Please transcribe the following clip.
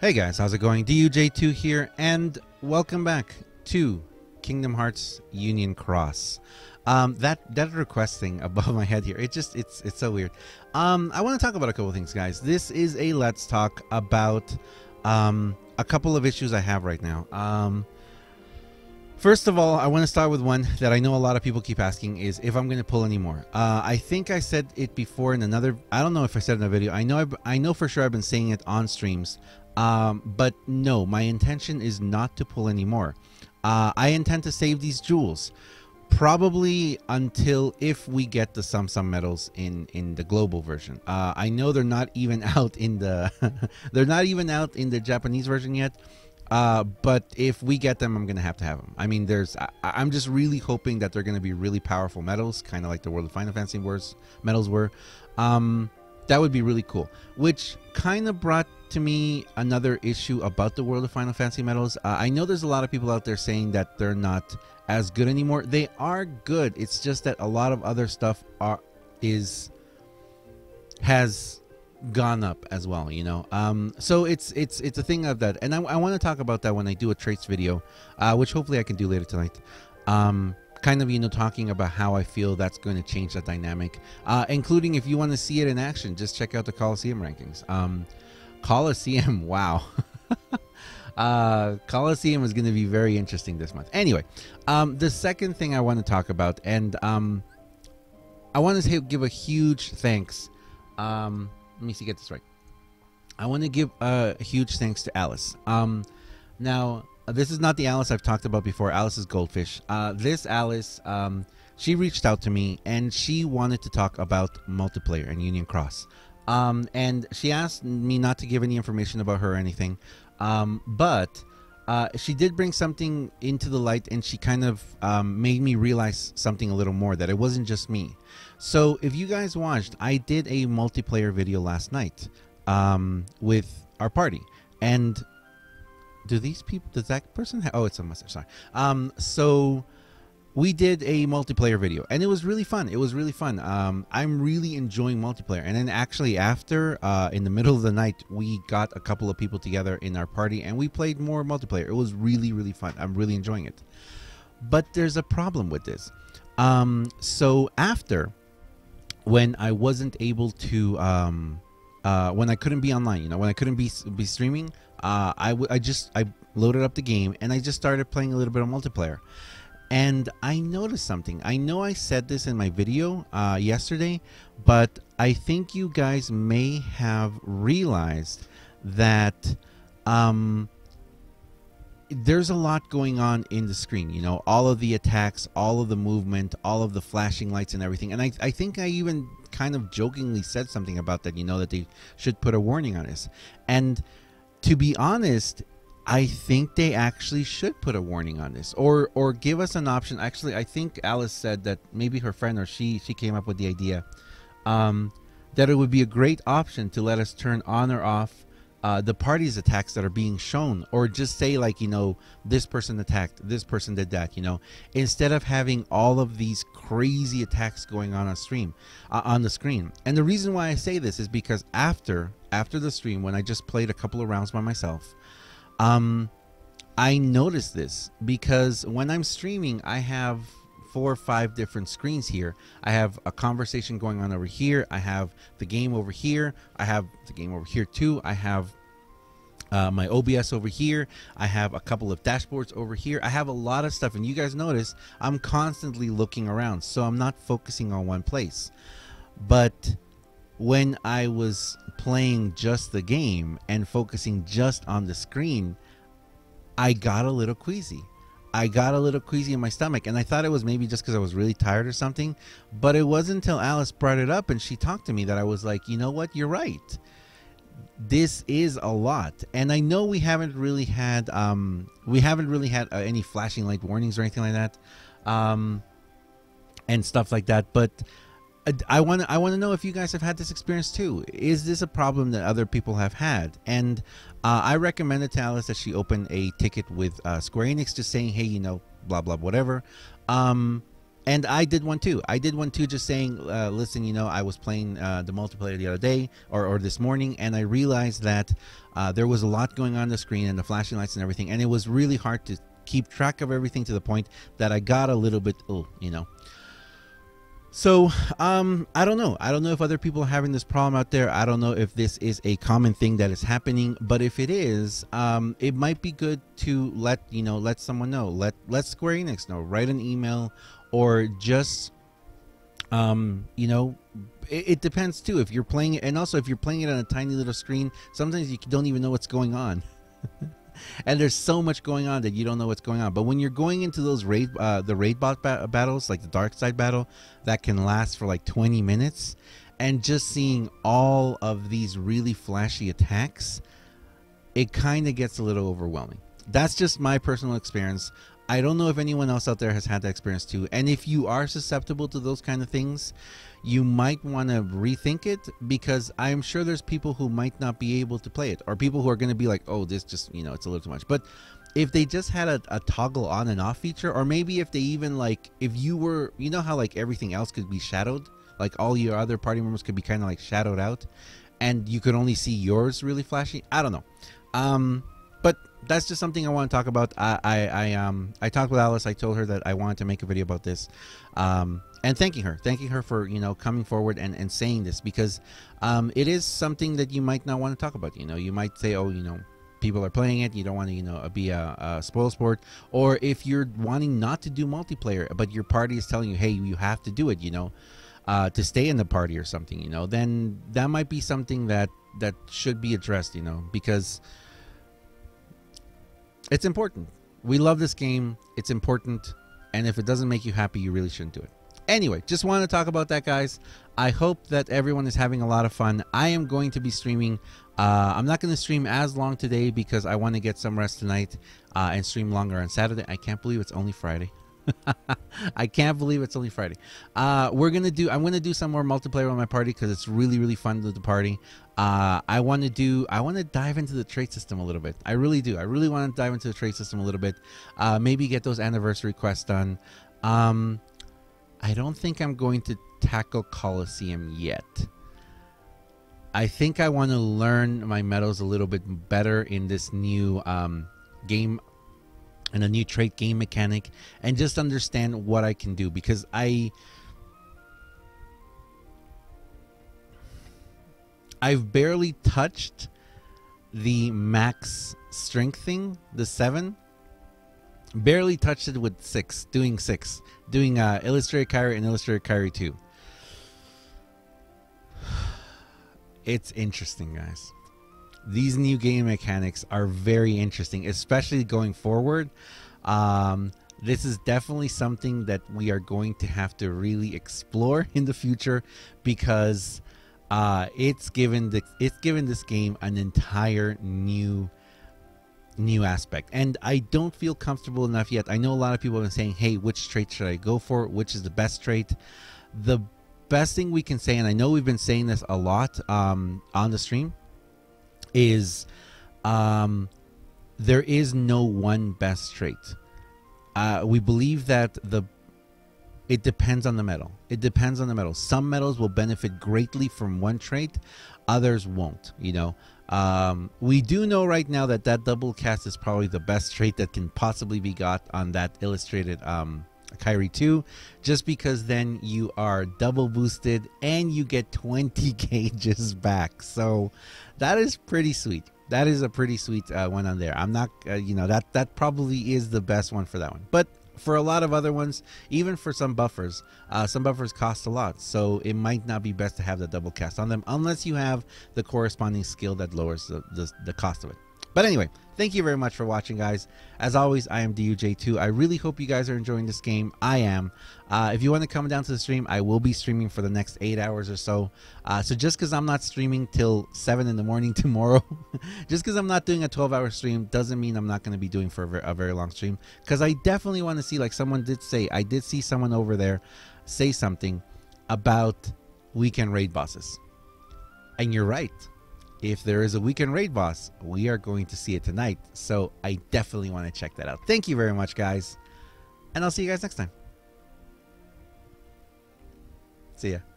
Hey guys, how's it going? DUJ2 here, and welcome back to Kingdom Hearts Union Cross. That request thing above my head here, it's so weird. I want to talk about a couple of things, guys. This is a let's talk about a couple of issues I have right now. First of all, I want to start with one that I know a lot of people keep asking is if I'm going to pull any more. I think I said it before in another, I don't know if I said it in a video. I know for sure I've been saying it on streams. But no, my intention is not to pull any more. I intend to save these jewels probably until if we get the Sum medals in the global version. I know they're not even out in the they're not even out in the Japanese version yet. But if we get them, I'm gonna have to have them. I mean, I'm just really hoping that they're gonna be really powerful medals, kind of like the World of Final Fantasy medals were. That would be really cool. Which kind of brought to me another issue about the World of Final Fantasy medals. I know there's a lot of people out there saying that they're not as good anymore. They are good. It's just that a lot of other stuff has gone up as well, you know. So it's a thing of that, and I want to talk about that when I do a traits video, which hopefully I can do later tonight. Kind of, you know, talking about how I feel that's going to change the dynamic, including if you want to see it in action, just check out the Coliseum rankings. Coliseum, wow. Coliseum is going to be very interesting this month. Anyway, the second thing I want to talk about, and I want to give a huge thanks. Let me see, get this right. I want to give a huge thanks to Alice. Now, this is not the Alice I've talked about before. Alice is Goldfish. This Alice, she reached out to me and she wanted to talk about multiplayer and Union Cross. And she asked me not to give any information about her or anything. But she did bring something into the light, and she kind of made me realize something a little more, that it wasn't just me. So if you guys watched, I did a multiplayer video last night with our party. And does that person have, oh, it's a mustache, sorry. So we did a multiplayer video, and it was really fun. It was really fun. I'm really enjoying multiplayer. And then actually after, in the middle of the night, we got a couple of people together in our party, and we played more multiplayer. It was really, really fun. I'm really enjoying it. But there's a problem with this. So after, when I wasn't able to, when I couldn't be online, you know, when I couldn't be streaming, I loaded up the game, and I just started playing a little bit of multiplayer. And I noticed something. I know I said this in my video yesterday, but I think you guys may have realized that there's a lot going on in the screen. You know, all of the attacks, all of the movement, all of the flashing lights and everything. And I think I even kind of jokingly said something about that, you know, that they should put a warning on this. And to be honest, I think they actually should put a warning on this, or give us an option. Actually, I think Alice said that maybe her friend or she came up with the idea that it would be a great option to let us turn on or off the party's attacks that are being shown, or just say, like, you know, this person attacked, this person did that, you know, instead of having all of these crazy attacks going on stream on the screen. And the reason why I say this is because after the stream, when I just played a couple of rounds by myself, I noticed this, because when I'm streaming, I have 4 or 5 different screens here. I have a conversation going on over here. I have the game over here. I have the game over here too. I have my OBS over here. I have a couple of dashboards over here. I have a lot of stuff, and you guys notice I'm constantly looking around, so I'm not focusing on one place. But when I was playing just the game and focusing just on the screen, I got a little queasy. I got a little queasy in my stomach, and I thought it was maybe just because I was really tired or something. But it wasn't until Alice brought it up and she talked to me that I was like, you know what, you're right. This is a lot. And I know we haven't really had any flashing light warnings or anything like that, and stuff like that. But I want to know if you guys have had this experience too. Is this a problem that other people have had? And I recommended to Alice that she open a ticket with Square Enix, just saying, hey, you know, blah blah whatever. And I did one too. I did one too, just saying, listen, you know, I was playing the multiplayer the other day or this morning, and I realized that there was a lot going on the screen and the flashing lights and everything, and it was really hard to keep track of everything to the point that I got a little bit, you know. So, I don't know. I don't know if other people are having this problem out there. I don't know if this is a common thing that is happening, but if it is, it might be good to let someone know. Let Square Enix know. Write an email, or just, you know, it depends too. If you're playing it, and also if you're playing it on a tiny little screen, sometimes you don't even know what's going on. And there's so much going on that you don't know what's going on. But when you're going into those the raid bot battles, like the dark side battle, that can last for like 20 minutes, and just seeing all of these really flashy attacks, it kind of gets a little overwhelming. That's just my personal experience. I don't know if anyone else out there has had that experience too. And if you are susceptible to those kind of things, you might want to rethink it, because I'm sure there's people who might not be able to play it, or people who are going to be like, oh, this just, you know, it's a little too much. But if they just had a toggle on and off feature, or maybe if they even, like, if you were, you know how like everything else could be shadowed, like all your other party members could be kind of like shadowed out, and you could only see yours really flashy. I don't know. But that's just something I want to talk about. I talked with Alice. I told her that I wanted to make a video about this, and thanking her for, you know, coming forward and saying this, because it is something that you might not want to talk about. You know, you might say, oh, you know, people are playing it, you don't want to, you know, be a spoil sport. Or if you're wanting not to do multiplayer, but your party is telling you, hey, you have to do it, you know, to stay in the party or something, you know, then that might be something that should be addressed, you know, because it's important. We love this game. It's important. And if it doesn't make you happy, you really shouldn't do it. Anyway, just wanted to talk about that, guys. I hope that everyone is having a lot of fun. I am going to be streaming. I'm not going to stream as long today because I want to get some rest tonight and stream longer on Saturday. I can't believe it's only Friday. I can't believe it's only Friday. I'm gonna do some more multiplayer on my party because it's really, really fun to the party. I want to dive into the trade system a little bit. I really do. I really want to dive into the trade system a little bit. Maybe get those anniversary quests done. I don't think I'm going to tackle Coliseum yet. I think I want to learn my medals a little bit better in this new game, and a new trait game mechanic, and just understand what I can do, because I've barely touched the max strength thing, the 7. Barely touched it with 6, doing Illustrated Kyrie and Illustrated Kyrie 2. It's interesting, guys. These new game mechanics are very interesting, especially going forward. This is definitely something that we are going to have to really explore in the future, because it's given this game an entire new aspect, and I don't feel comfortable enough yet. I know a lot of people have been saying, hey, which trait should I go for? Which is the best trait? The best thing we can say, and I know we've been saying this a lot on the stream, is there is no one best trait. We believe that it depends on the medal. It depends on the medal. Some medals will benefit greatly from one trait, others won't, you know. We do know right now that double cast is probably the best trait that can possibly be got on that Illustrated Kyrie 2, just because then you are double boosted and you get 20 gauges back. So that is pretty sweet. That is a pretty sweet one on there. I'm not, you know, that probably is the best one for that one. But for a lot of other ones, even for some buffers cost a lot. So it might not be best to have the double cast on them unless you have the corresponding skill that lowers the cost of it. But anyway, thank you very much for watching, guys. As always, I am DUJ2. I really hope you guys are enjoying this game. I am. If you want to come down to the stream, I will be streaming for the next 8 hours or so. So just because I'm not streaming till 7 in the morning tomorrow, just because I'm not doing a 12-hour stream, doesn't mean I'm not going to be doing for a very long stream. Because I definitely want to see, like someone did say, I did see someone over there say something about weekend raid bosses. And you're right. If there is a weekend raid boss, we are going to see it tonight. So I definitely want to check that out. Thank you very much, guys. And I'll see you guys next time. See ya.